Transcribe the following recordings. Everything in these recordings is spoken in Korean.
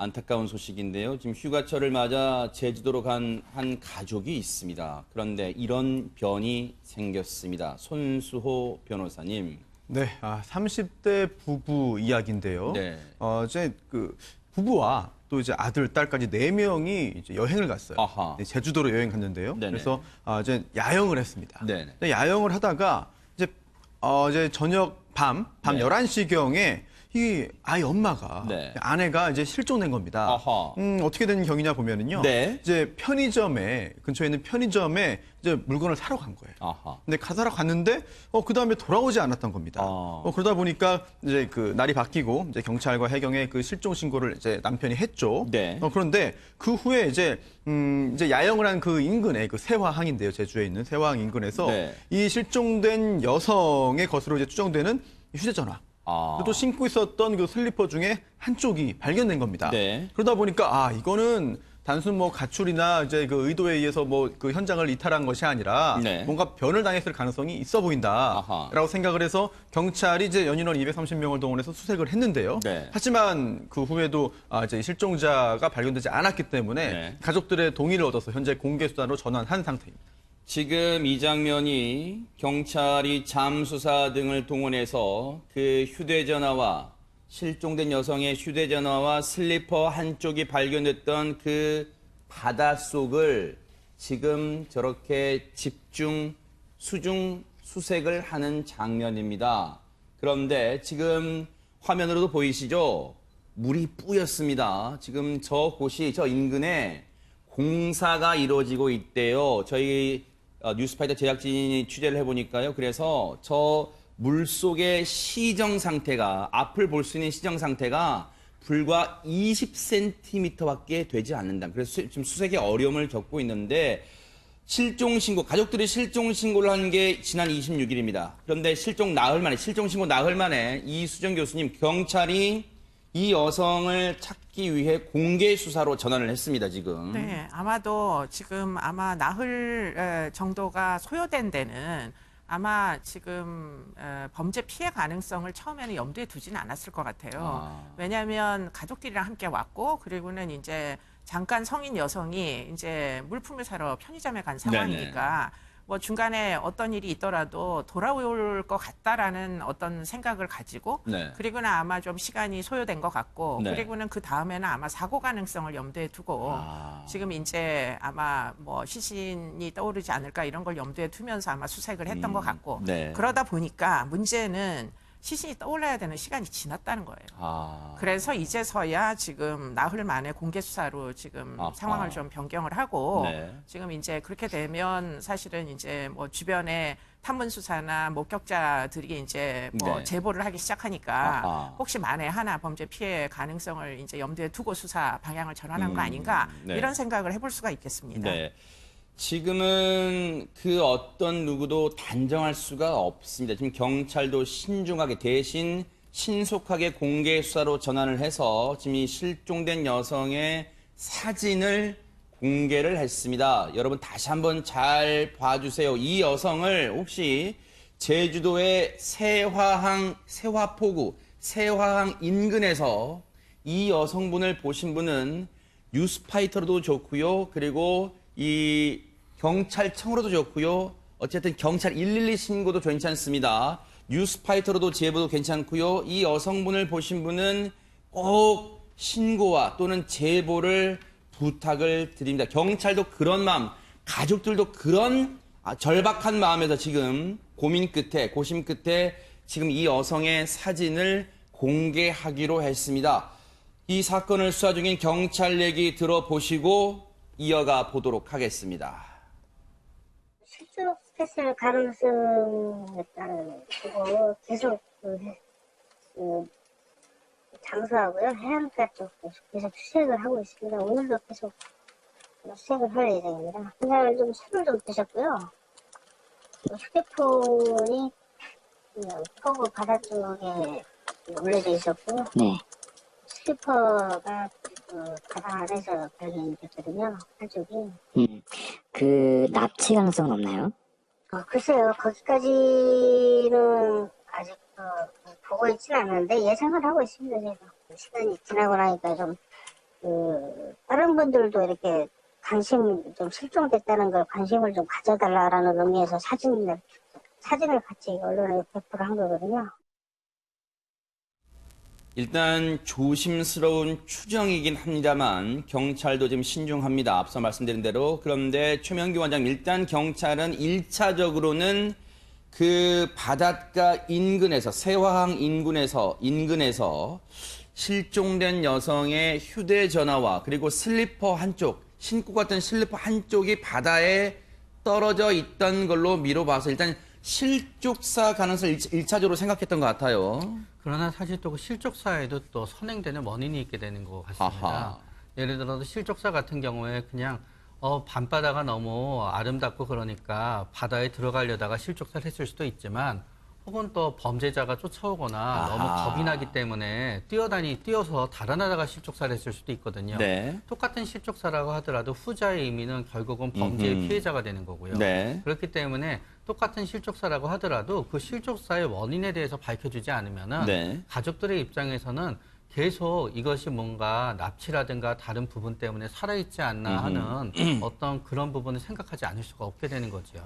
안타까운 소식인데요. 지금 휴가철을 맞아 제주도로 간 한 가족이 있습니다. 그런데 이런 변이 생겼습니다. 손수호 변호사님. 네, 30대 부부 이야기인데요. 네. 이제 그 부부와 또 이제 아들, 딸까지 4명이 이제 여행을 갔어요. 아하. 네, 제주도로 여행 갔는데요. 네네. 그래서 이제 야영을 했습니다. 네네. 근데 야영을 하다가 이제 저녁 밤 네. 11시경에 이 아이 엄마가 네. 아내가 이제 실종된 겁니다. 아하. 어떻게 된 경위냐 보면은요. 네. 이제 편의점에 근처에 있는 편의점에 이제 물건을 사러 간 거예요. 아하. 근데 사러 갔는데 그 다음에 돌아오지 않았던 겁니다. 그러다 보니까 이제 그 날이 바뀌고 이제 경찰과 해경에 그 실종 신고를 이제 남편이 했죠. 네. 그런데 그 후에 이제 야영을 한 그 인근에 그 세화항인데요. 제주에 있는 세화항 인근에서 네. 이 실종된 여성의 것으로 이제 추정되는 휴대전화. 또 신고 있었던 그 슬리퍼 중에 한쪽이 발견된 겁니다. 네. 그러다 보니까 이거는 단순 뭐 가출이나 이제 그 의도에 의해서 뭐 그 현장을 이탈한 것이 아니라 네. 뭔가 변을 당했을 가능성이 있어 보인다라고 아하. 생각을 해서 경찰이 이제 연인원 230명을 동원해서 수색을 했는데요. 네. 하지만 그 후에도 이제 실종자가 발견되지 않았기 때문에 네. 가족들의 동의를 얻어서 현재 공개 수단으로 전환한 상태입니다. 지금 이 장면이 경찰이 잠수사 등을 동원해서 그 휴대전화와 실종된 여성의 휴대전화와 슬리퍼 한쪽이 발견됐던 그 바닷속을 지금 저렇게 집중, 수중 수색을 하는 장면입니다. 그런데 지금 화면으로도 보이시죠? 물이 뿌였습니다. 지금 저곳이 저 인근에 공사가 이루어지고 있대요. 저희 뉴스파이터 제작진이 취재를 해보니까요. 그래서 저 물속의 시정 상태가, 앞을 볼 수 있는 시정 상태가 불과 20cm밖에 되지 않는다. 그래서 지금 수색에 어려움을 겪고 있는데 실종 신고, 가족들이 실종 신고를 한 게 지난 26일입니다. 그런데 실종 신고 나흘 만에 이수정 교수님, 경찰이 이 여성을 찾기 위해 공개 수사로 전환을 했습니다, 지금. 네, 아마도 지금 아마 나흘 정도가 소요된 데는 아마 지금 범죄 피해 가능성을 처음에는 염두에 두지는 않았을 것 같아요. 왜냐하면 가족들이랑 함께 왔고, 그리고는 이제 잠깐 성인 여성이 이제 물품을 사러 편의점에 간 상황이니까 뭐 중간에 어떤 일이 있더라도 돌아올 것 같다라는 어떤 생각을 가지고 네. 그리고는 아마 좀 시간이 소요된 것 같고 네. 그리고는 그 다음에는 아마 사고 가능성을 염두에 두고 지금 이제 아마 뭐 시신이 떠오르지 않을까 이런 걸 염두에 두면서 아마 수색을 했던 것 같고 네. 그러다 보니까 문제는 시신이 떠올라야 되는 시간이 지났다는 거예요. 그래서 이제서야 지금 나흘 만에 공개 수사로 지금 상황을 좀 변경을 하고 네. 지금 이제 그렇게 되면 사실은 이제 뭐 주변에 탐문 수사나 목격자들이 이제 뭐 네. 제보를 하기 시작하니까 혹시 만에 하나 범죄 피해 가능성을 이제 염두에 두고 수사 방향을 전환한 거 아닌가 네. 이런 생각을 해볼 수가 있겠습니다. 네. 지금은 그 어떤 누구도 단정할 수가 없습니다. 지금 경찰도 신중하게 대신 신속하게 공개 수사로 전환을 해서 지금 이 실종된 여성의 사진을 공개를 했습니다. 여러분 다시 한번 잘 봐주세요. 이 여성을 혹시 제주도의 세화포구, 세화항 인근에서 이 여성분을 보신 분은 뉴스파이터로도 좋고요. 그리고 이 경찰청으로도 좋고요. 어쨌든 경찰 112 신고도 괜찮습니다. 뉴스파이터로도 제보도 괜찮고요. 이 여성분을 보신 분은 꼭 신고와 또는 제보를 부탁을 드립니다. 경찰도 그런 마음, 가족들도 그런 절박한 마음에서 지금 고심 끝에 지금 이 여성의 사진을 공개하기로 했습니다. 이 사건을 수사 중인 경찰 얘기 들어보시고 이어가 보도록 하겠습니다. 실종했을 가능성에 따른 그거 계속 장수하고요. 해안가 쪽 계속 수색을 하고 있습니다. 오늘도 계속 수색을 할 예정입니다. 그날 좀 술을 좀 드셨고요. 휴대폰이 포구 바다 쪽에 올려져 있었고 슬리퍼가 바다 안에서 발견됐거든요. 한쪽이. 그 납치 가능성은 없나요? 글쎄요. 거기까지는 아직 보고 있지는 않는데 예상을 하고 있습니다. 제가. 시간이 지나고 나니까 좀 다른 분들도 이렇게 좀 실종됐다는 걸 관심을 좀 가져달라라는 의미에서 사진을 같이 언론에 배포를 한 거거든요. 일단 조심스러운 추정이긴 합니다만 경찰도 좀 신중합니다. 앞서 말씀드린 대로. 그런데 최명규 원장, 일단 경찰은 1차적으로는 그 바닷가 인근에서, 세화항 인근에서 실종된 여성의 휴대전화와 그리고 슬리퍼 한쪽, 신고 갔던 슬리퍼 한쪽이 바다에 떨어져 있던 걸로 미뤄봐서 일단 실족사 가능성을 1차적으로 생각했던 것 같아요. 그러나 사실 또 그 실족사에도 또 선행되는 원인이 있게 되는 것 같습니다. 아하. 예를 들어서 실족사 같은 경우에 그냥 밤바다가 너무 아름답고 그러니까 바다에 들어가려다가 실족사를 했을 수도 있지만 혹은 또 범죄자가 쫓아오거나 아하. 너무 겁이 나기 때문에 뛰어서 달아나다가 실족사를 했을 수도 있거든요. 네. 똑같은 실족사라고 하더라도 후자의 의미는 결국은 범죄의 피해자가 되는 거고요. 네. 그렇기 때문에 똑같은 실족사라고 하더라도 그 실족사의 원인에 대해서 밝혀주지 않으면은 네. 가족들의 입장에서는 계속 이것이 뭔가 납치라든가 다른 부분 때문에 살아있지 않나 하는 어떤 그런 부분을 생각하지 않을 수가 없게 되는 거죠.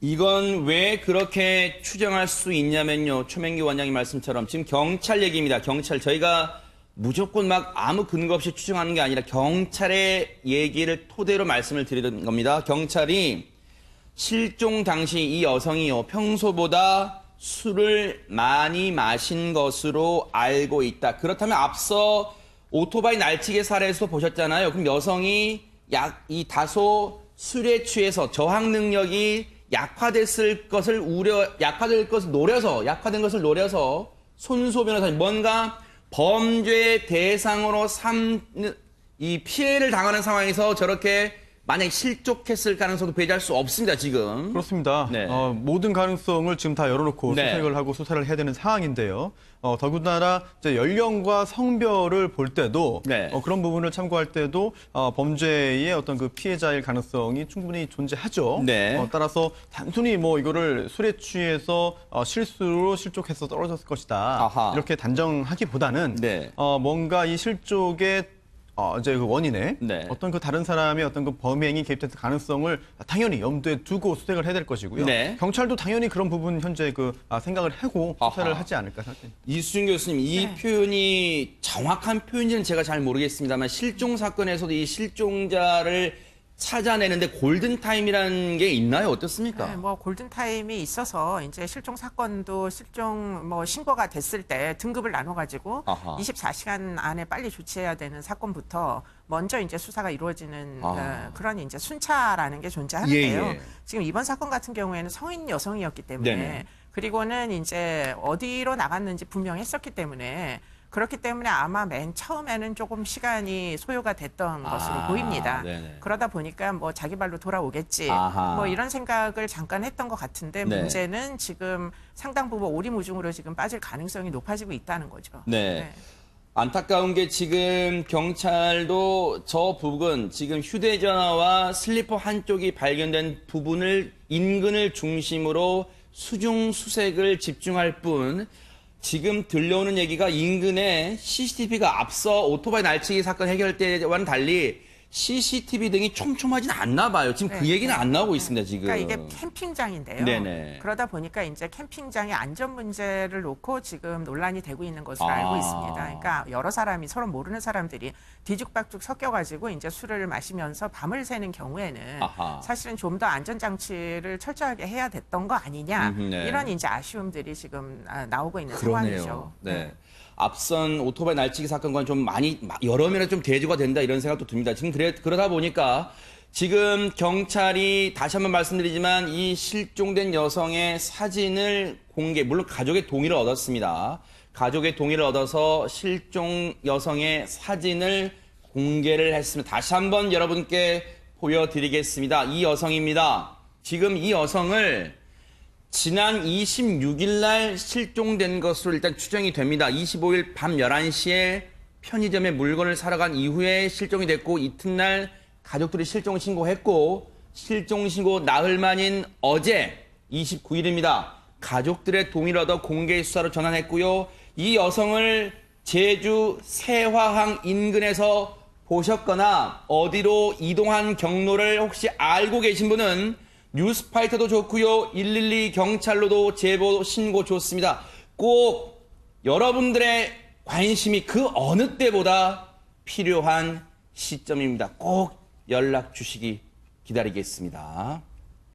이건 왜 그렇게 추정할 수 있냐면요. 최명규 원장님 말씀처럼 지금 경찰 얘기입니다. 경찰. 저희가 무조건 막 아무 근거 없이 추정하는 게 아니라 경찰의 얘기를 토대로 말씀을 드리는 겁니다. 경찰이 실종 당시 이 여성이요, 평소보다 술을 많이 마신 것으로 알고 있다. 그렇다면 앞서 오토바이 날치기 사례에서 보셨잖아요. 그럼 여성이 다소 술에 취해서 저항 능력이 약화된 것을 노려서 손소 변호사님 뭔가 범죄 대상으로 이 피해를 당하는 상황에서 저렇게 만약에 실족했을 가능성도 배제할 수 없습니다, 지금. 그렇습니다. 네. 모든 가능성을 지금 다 열어놓고 네. 수색을 하고 수사를 해야 되는 상황인데요. 더군다나 이제 연령과 성별을 볼 때도 네. 그런 부분을 참고할 때도 범죄의 어떤 그 피해자일 가능성이 충분히 존재하죠. 네. 따라서 단순히 뭐 이거를 술에 취해서 실수로 실족해서 떨어졌을 것이다. 아하. 이렇게 단정하기보다는 네. 뭔가 이 실족의 이제 그 원인에 네. 어떤 그 다른 사람의 어떤 그 범행이 개입됐을 가능성을 당연히 염두에 두고 수색을 해야 될 것이고요. 네. 경찰도 당연히 그런 부분 현재 생각을 하고 수사를 아하. 하지 않을까 생각합니다. 이수진 교수님, 이 표현이 정확한 표현인지는 제가 잘 모르겠습니다만 실종 사건에서도 이 실종자를 찾아내는데 골든타임이라는 게 있나요? 어떻습니까? 네, 뭐 골든타임이 있어서 이제 실종 사건도 신고가 됐을 때 등급을 나눠가지고 아하. 24시간 안에 빨리 조치해야 되는 사건부터 먼저 이제 수사가 이루어지는 그런 이제 순차라는 게 존재하는데요. 예, 예. 지금 이번 사건 같은 경우에는 성인 여성이었기 때문에 네네. 그리고는 이제 어디로 나갔는지 분명했었기 때문에 그렇기 때문에 아마 맨 처음에는 조금 시간이 소요가 됐던 것으로 보입니다. 네네. 그러다 보니까 뭐 자기 발로 돌아오겠지. 아하. 뭐 이런 생각을 잠깐 했던 것 같은데 네. 문제는 지금 상당 부분 오리무중으로 지금 빠질 가능성이 높아지고 있다는 거죠. 네. 안타까운 게 지금 경찰도 저 부분, 지금 휴대전화와 슬리퍼 한쪽이 발견된 부분을 인근을 중심으로 수중수색을 집중할 뿐 지금 들려오는 얘기가 인근에 CCTV가 앞서 오토바이 날치기 사건 해결 때와는 달리 CCTV 등이 촘촘하진 않나 봐요. 지금 그 얘기는 안 나오고 있습니다, 지금. 그러니까 이게 캠핑장인데요. 네네. 그러다 보니까 이제 캠핑장의 안전 문제를 놓고 지금 논란이 되고 있는 것으로 알고 있습니다. 그러니까 여러 사람이 서로 모르는 사람들이 뒤죽박죽 섞여가지고 이제 술을 마시면서 밤을 새는 경우에는 아하. 사실은 좀 더 안전 장치를 철저하게 해야 됐던 거 아니냐 네. 이런 이제 아쉬움들이 지금 나오고 있는 그러네요. 상황이죠. 네. 앞선 오토바이 날치기 사건과는 좀 여러 면에 좀 대조가 된다 이런 생각도 듭니다. 지금 그러다 보니까 지금 경찰이 다시 한번 말씀드리지만 이 실종된 여성의 사진을 물론 가족의 동의를 얻었습니다. 가족의 동의를 얻어서 실종 여성의 사진을 공개를 했습니다. 다시 한번 여러분께 보여드리겠습니다. 이 여성입니다. 지금 이 여성을 지난 26일 날 실종된 것으로 일단 추정이 됩니다. 25일 밤 11시에 편의점에 물건을 사러 간 이후에 실종이 됐고 이튿날 가족들이 실종 신고했고 실종 신고 나흘 만인 어제 29일입니다. 가족들의 동의를 얻어 공개 수사로 전환했고요. 이 여성을 제주 세화항 인근에서 보셨거나 어디로 이동한 경로를 혹시 알고 계신 분은 뉴스파이터도 좋고요. 112 경찰로도 제보 신고 좋습니다. 꼭 여러분들의 관심이 그 어느 때보다 필요한 시점입니다. 꼭 연락 주시기 기다리겠습니다.